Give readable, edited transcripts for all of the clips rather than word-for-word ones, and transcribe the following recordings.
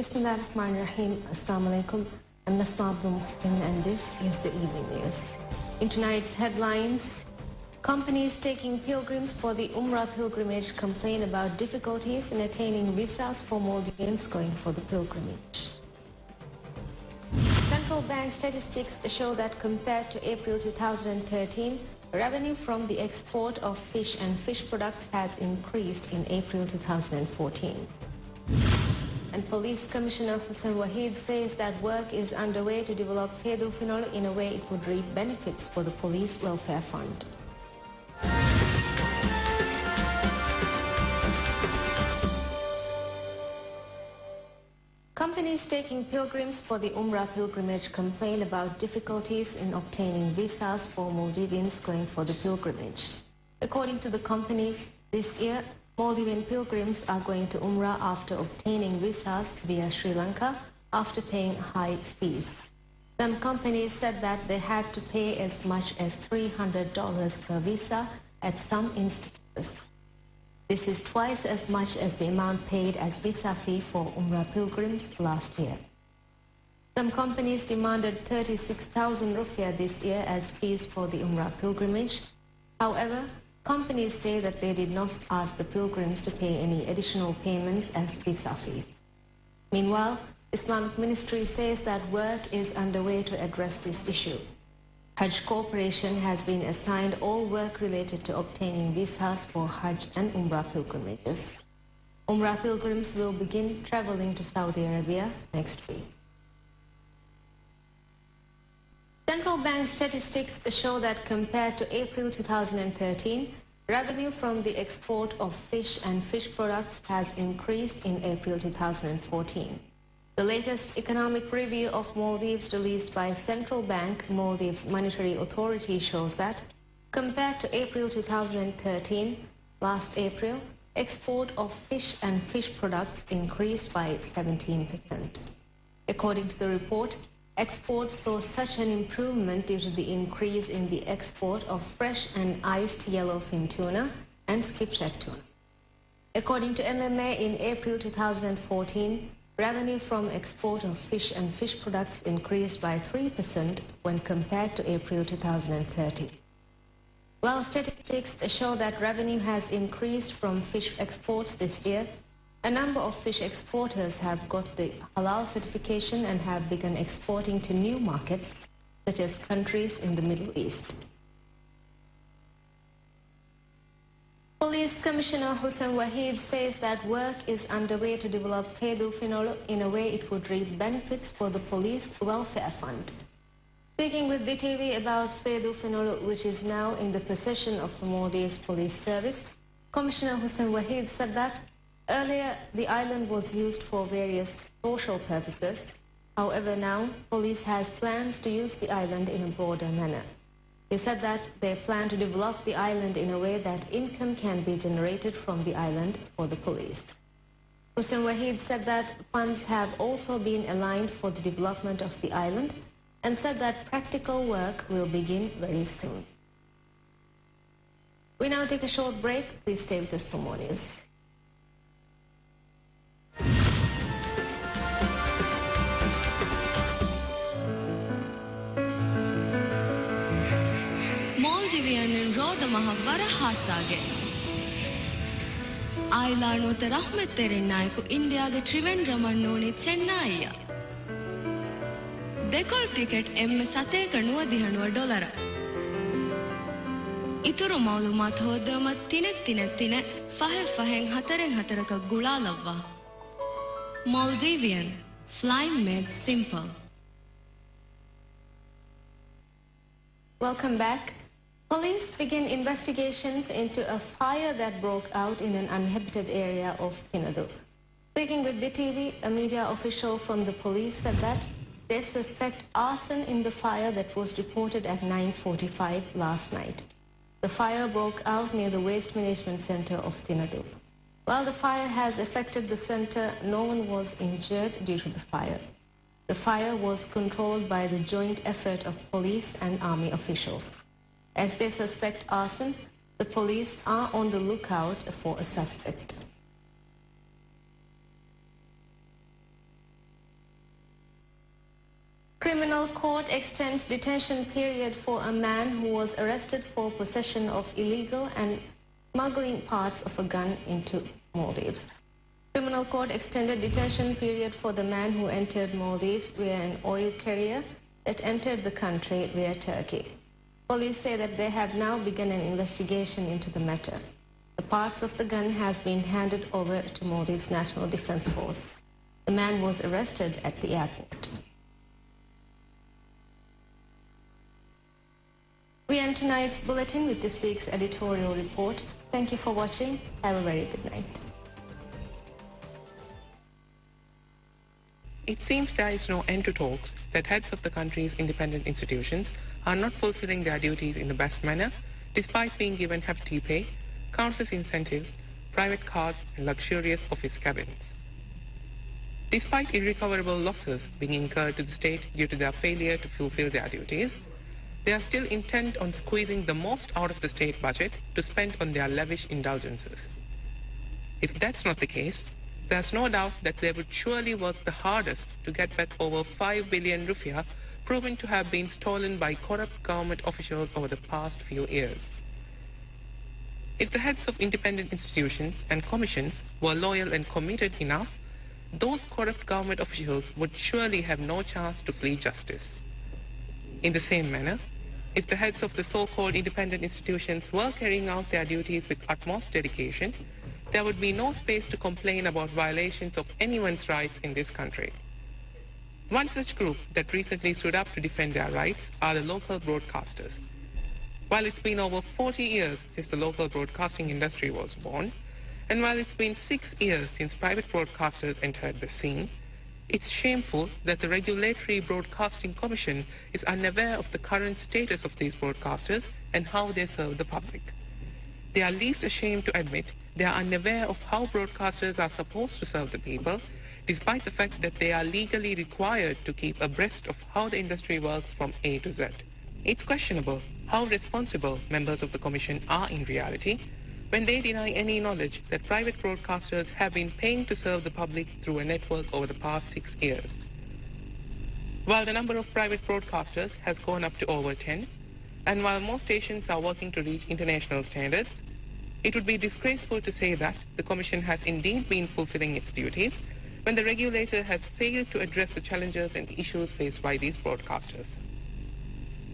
Bismillahirrahmanirrahim. Assalamu alaikum. I'm Nasma Abdul Muslim and this is the evening news. In tonight's headlines, companies taking pilgrims for the Umrah pilgrimage complain about difficulties in attaining visas for Maldivians going for the pilgrimage. Central bank statistics show that compared to April 2013, revenue from the export of fish and fish products has increased in April 2014. And Police Commissioner Hussein Wahid says that work is underway to develop Fedufenol in a way it would reap benefits for the Police Welfare Fund. Companies taking pilgrims for the Umrah pilgrimage complain about difficulties in obtaining visas for Maldivians going for the pilgrimage. According to the company, this year, Maldivian pilgrims are going to Umrah after obtaining visas via Sri Lanka after paying high fees. Some companies said that they had to pay as much as $300 per visa at some instances. This is twice as much as the amount paid as visa fee for Umrah pilgrims last year. Some companies demanded 36,000 rupiah this year as fees for the Umrah pilgrimage. However, companies say that they did not ask the pilgrims to pay any additional payments as visa fees. Meanwhile, Islamic Ministry says that work is underway to address this issue. Hajj Corporation has been assigned all work related to obtaining visas for Hajj and Umrah pilgrimages. Umrah pilgrims will begin traveling to Saudi Arabia next week. Central bank statistics show that compared to April 2013, revenue from the export of fish and fish products has increased in April 2014. The latest economic review of Maldives released by Central Bank Maldives Monetary Authority shows that compared to April 2013, last April, export of fish and fish products increased by 17%. According to the report, exports saw such an improvement due to the increase in the export of fresh and iced yellowfin tuna and skipjack tuna. According to MMA, in April 2014, revenue from export of fish and fish products increased by 3% when compared to April 2013. While statistics show that revenue has increased from fish exports this year, a number of fish exporters have got the halal certification and have begun exporting to new markets, such as countries in the Middle East. Police Commissioner Hussein Wahid says that work is underway to develop Fedufenol in a way it would reap benefits for the Police Welfare Fund. Speaking with DhiTV about Fedufenol, which is now in the possession of the Maldives Police Service, Commissioner Hussein Wahid said that earlier the island was used for various social purposes. However, now police has plans to use the island in a broader manner. He said that they plan to develop the island in a way that income can be generated from the island for the police. Hussein Wahid said that funds have also been aligned for the development of the island and said that practical work will begin very soon. We now take a short break. Please stay with us for more news. Maldivian roda mahavara hasage. Ailano te rahmet terenai ko India ge Trivandrum noni Chennai. Dekol ticket M7 kanuwa dihanuwa $. Ituru maulumat hodama tine fahen hataraka gulalava. Maldivian, flying made simple. Welcome back. Police begin investigations into a fire that broke out in an uninhabited area of Tinadu. Speaking with DhiTV, a media official from the police said that they suspect arson in the fire that was reported at 9:45 last night. The fire broke out near the Waste Management Center of Tinadu. While the fire has affected the center, no one was injured due to the fire. The fire was controlled by the joint effort of police and army officials. As they suspect arson, the police are on the lookout for a suspect. Criminal court extends detention period for a man who was arrested for possession of illegal and smuggling parts of a gun into Maldives. Criminal court extended detention period for the man who entered Maldives via an oil carrier that entered the country via Turkey. Police say that they have now begun an investigation into the matter. The parts of the gun has been handed over to Maldives National Defense Force. The man was arrested at the airport. We end tonight's bulletin with this week's editorial report. Thank you for watching. Have a very good night. It seems there is no end to talks that heads of the country's independent institutions are not fulfilling their duties in the best manner, despite being given hefty pay, countless incentives, private cars, and luxurious office cabins. Despite irrecoverable losses being incurred to the state due to their failure to fulfill their duties, they are still intent on squeezing the most out of the state budget to spend on their lavish indulgences. If that's not the case, there's no doubt that they would surely work the hardest to get back over 5 billion rupiah proven to have been stolen by corrupt government officials over the past few years. If the heads of independent institutions and commissions were loyal and committed enough, those corrupt government officials would surely have no chance to flee justice. In the same manner, if the heads of the so-called independent institutions were carrying out their duties with utmost dedication, there would be no space to complain about violations of anyone's rights in this country. One such group that recently stood up to defend their rights are the local broadcasters. While it's been over 40 years since the local broadcasting industry was born, and while it's been 6 years since private broadcasters entered the scene, it's shameful that the Regulatory Broadcasting Commission is unaware of the current status of these broadcasters and how they serve the public. They are least ashamed to admit they are unaware of how broadcasters are supposed to serve the people, despite the fact that they are legally required to keep abreast of how the industry works from A to Z. It's questionable how responsible members of the Commission are in reality when they deny any knowledge that private broadcasters have been paying to serve the public through a network over the past 6 years. While the number of private broadcasters has gone up to over 10, and while most stations are working to reach international standards, it would be disgraceful to say that the Commission has indeed been fulfilling its duties when the regulator has failed to address the challenges and issues faced by these broadcasters.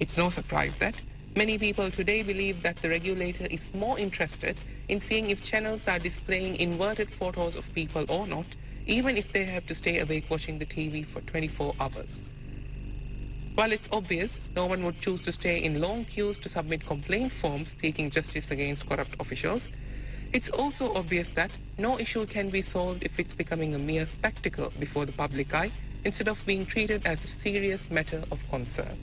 It's no surprise that many people today believe that the regulator is more interested in seeing if channels are displaying inverted photos of people or not, even if they have to stay awake watching the TV for 24 hours. While it's obvious no one would choose to stay in long queues to submit complaint forms seeking justice against corrupt officials, it's also obvious that no issue can be solved if it's becoming a mere spectacle before the public eye instead of being treated as a serious matter of concern.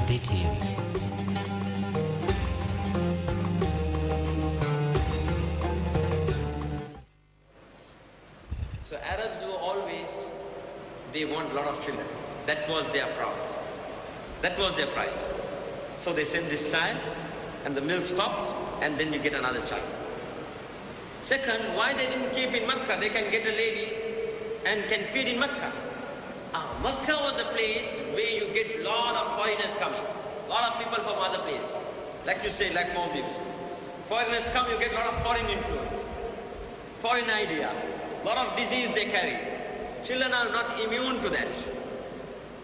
DhiTV. So Arabs were always, they want a lot of children. That was their problem. That was their pride. So they send this child and the milk stops and then you get another child. Second, why they didn't keep in Makkah? They can get a lady and can feed in Makkah. Makkah was a place where you get a lot of foreigners coming. A lot of people from other places. Like you say, like Maldives. Foreigners come, you get a lot of foreign influence. Foreign idea. A lot of disease they carry. Children are not immune to that.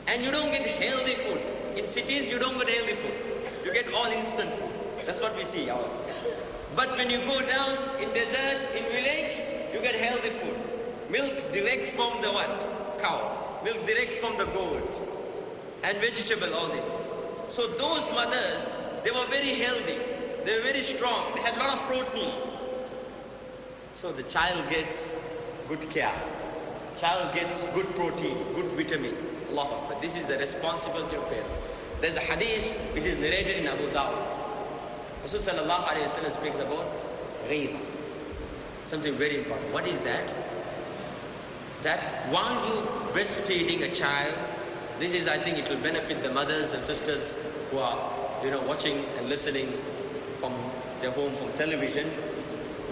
And you don't get healthy food. In cities, you don't get healthy food. You get all instant food. That's what we see. But when you go down in desert, in village, you get healthy food. Milk direct from the what? Cow. Milk direct from the goat. And vegetable, all these things. So those mothers, they were very healthy. They were very strong. They had a lot of protein. So the child gets good care. Child gets good protein, good vitamin. Allah Akbar. This is the responsibility of parents. There's a hadith which is narrated in Abu Dawud. Rasul sallallahu alayhi wa sallam speaks about ghayra. Something very important. What is that? That while you breastfeeding a child, This is, I think it will benefit the mothers and sisters who are, watching and listening from their home, from television.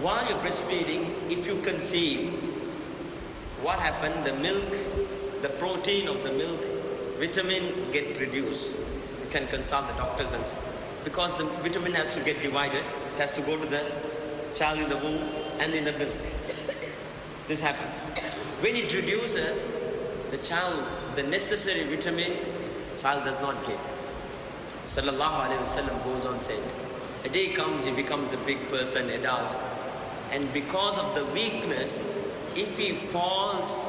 While you're breastfeeding, if you conceive, what happened? The milk, the protein of the milk, vitamin get reduced. You can consult the doctors and see. Because the vitamin has to get divided, it has to go to the child in the womb and in the milk. This happens. When it reduces, the child, the necessary vitamin, child does not get. Sallallahu Alaihi Wasallam goes on saying, a day comes, he becomes a big person, adult, and because of the weakness, if he falls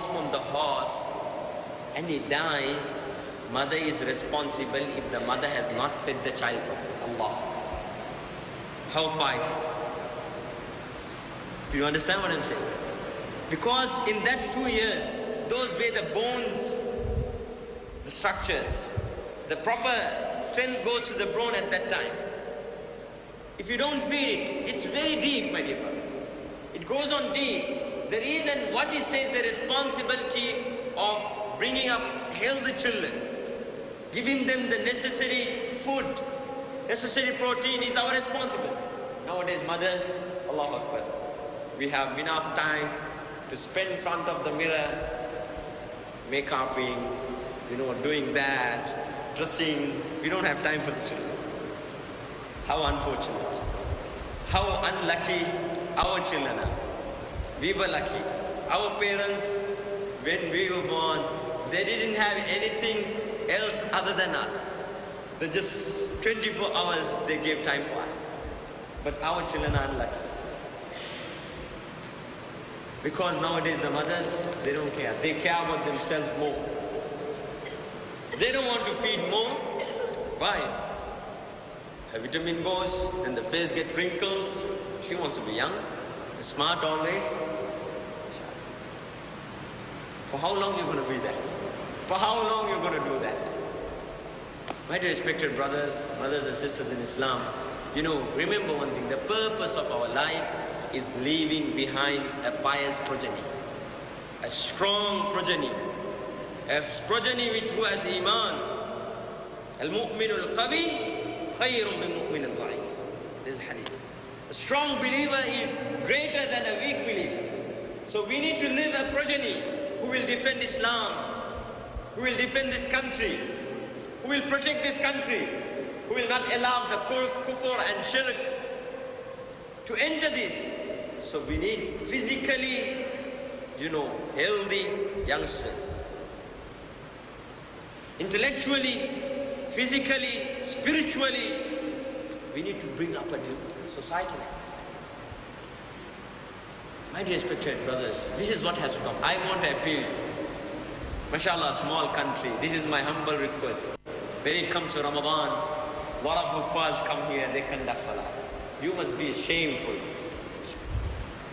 from the horse and he dies, mother is responsible if the mother has not fed the child properly. Allah. How far it is. Do you understand what I'm saying? Because in that 2 years, those were the bones, the structures, the proper strength goes to the bone at that time. If you don't feed it, it's very deep, my dear brothers. It goes on deep. The reason, what it says, the responsibility of bringing up healthy children, giving them the necessary food, necessary protein is our responsibility. Nowadays, mothers, Allahu Akbar, we have enough time to spend in front of the mirror, make-upping, doing that, dressing. We don't have time for the children. How unfortunate. How unlucky our children are. We were lucky. Our parents, when we were born, they didn't have anything else other than us. They just 24 hours they gave time for us. But our children are unlucky. Because nowadays the mothers, they don't care. They care about themselves more. They don't want to feed more. Why? Her vitamin goes, then the face gets wrinkles. She wants to be young, smart always. For how long you're going to be that? For how long you're going to do that? My dear respected brothers, mothers and sisters in Islam, remember one thing, the purpose of our life is leaving behind a pious progeny, a strong progeny, a progeny who has iman. Al-mu'minu al-qawi khayrun min mu'min al-dha'if. This is hadith. A strong believer is greater than a weak believer. So we need to live a progeny who will defend Islam, who will defend this country, who will protect this country, who will not allow the kufr and shirk to enter this. So we need physically, healthy youngsters. Intellectually, physically, spiritually, we need to bring up a society like that. My dear respected brothers, this is what has to come. I want to appeal. MashaAllah, small country. This is my humble request. When it comes to Ramadan, a lot of Huffaz come here, they conduct Salah. You must be shameful.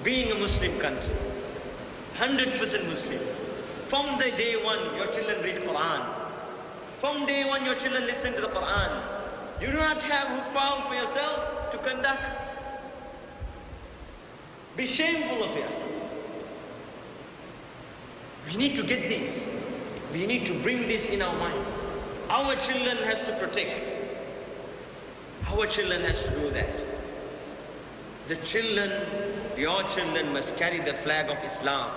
Being a Muslim country, 100% Muslim. From the day one, your children read Quran. From day one, your children listen to the Quran. You do not have Huffaz for yourself to conduct. Be shameful of yourself. We need to get this. We need to bring this in our mind. Our children has to protect. Our children has to do that. The children, your children must carry the flag of Islam.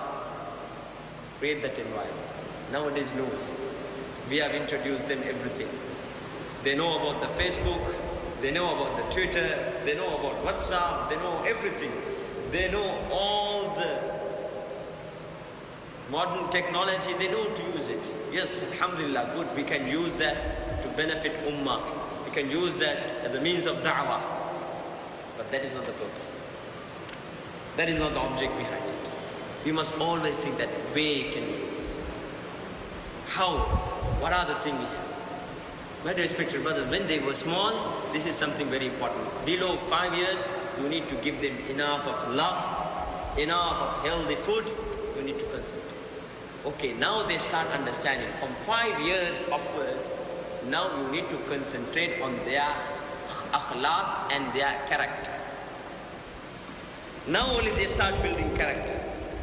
Create that environment. Nowadays, no. We have introduced them everything. They know about the Facebook, they know about the Twitter, they know about WhatsApp, they know everything. They know all the modern technology, they know to use it. Yes, alhamdulillah, good, we can use that to benefit ummah. We can use that as a means of da'wah. But that is not the purpose. That is not the object behind it. You must always think that way can you do this? How? What are the things we have? My dear respected brothers, when they were small, this is something very important. Below 5 years, you need to give them enough of love, enough of healthy food. You need to concentrate. Okay, now they start understanding. From 5 years upwards, now you need to concentrate on their akhlaq and their character. Now only they start building character.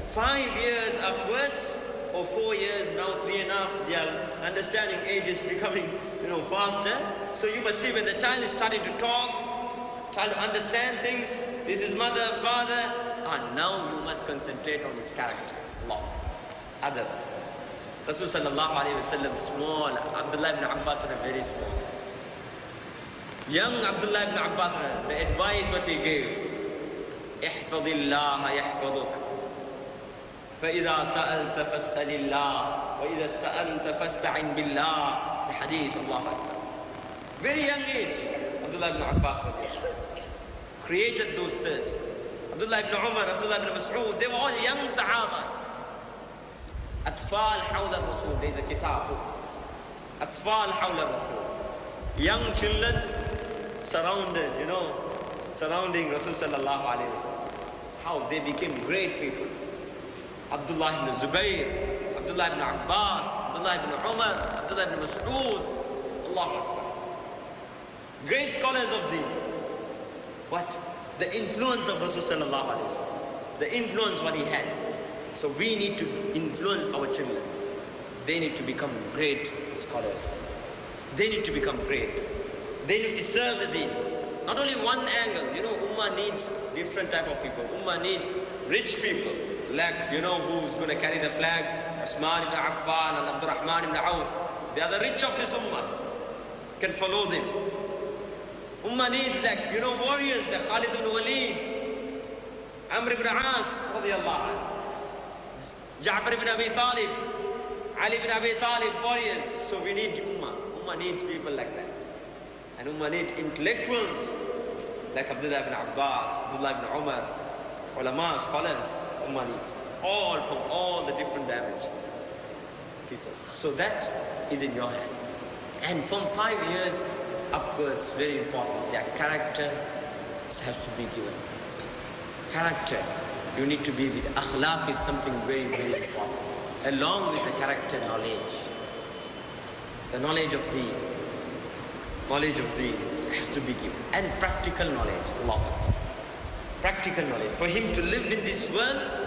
5 years upwards, or 4 years, now 3.5, their understanding age is becoming, faster. So you must see when the child is starting to talk, child to understand things, this is mother, father, and now you must concentrate on his character. Allah. Other. Rasul sallallahu alayhi wa sallam, small, Abdullah ibn Abbas are very small. Young Abdullah ibn Abbas, the advice what he gave, احفظ الله يحفظك فإذا سألت فاسأل الله وإذا استأنت فاستعن بالله. The hadith, Allah Akbar. Very young age, Abdullah ibn Abbas created those thirsts. Abdullah ibn Umar, Abdullah ibn Mas'ud, they were all young Sahabas. أطفال حول الرسول, there is a kitab book. أطفال حول الرسول. Young children surrounded, surrounding Rasul sallallahu alayhi wa sallam. How they became great people. Abdullah ibn Zubayr, Abdullah ibn Abbas, Abdullah ibn Umar, Abdullah ibn Mas'ud. Allah Akbar. Great scholars of deen. What? The influence of Rasul sallallahu alayhi wa sallam. The influence what he had. So we need to influence our children. They need to become great scholars. They need to become great. They need to serve the deen. Not only one angle, Ummah needs different type of people. Ummah needs rich people, like, who's going to carry the flag, Usman ibn Affan and Abdurrahman ibn Auf. They are the rich of this Ummah, can follow them. Ummah needs like, warriors like Khalid ibn Walid, Amr ibn As, radiyallahu anhu, Ja'far ibn Abi Talib, Ali ibn Abi Talib, warriors. So we need Ummah. Ummah needs people like that. And Ummah needs intellectuals like Abdullah ibn Abbas, Abdullah ibn Umar, ulama, scholars. Ummah needs all from all the different dimensions. People. So that is in your hand. And from 5 years upwards, very important, their character has to be given. Character. You need to be with akhlaq is something very, very important. Along with the character knowledge. The knowledge of the has to be given. And practical knowledge. Allah Akbar. Practical knowledge. For him to live in this world,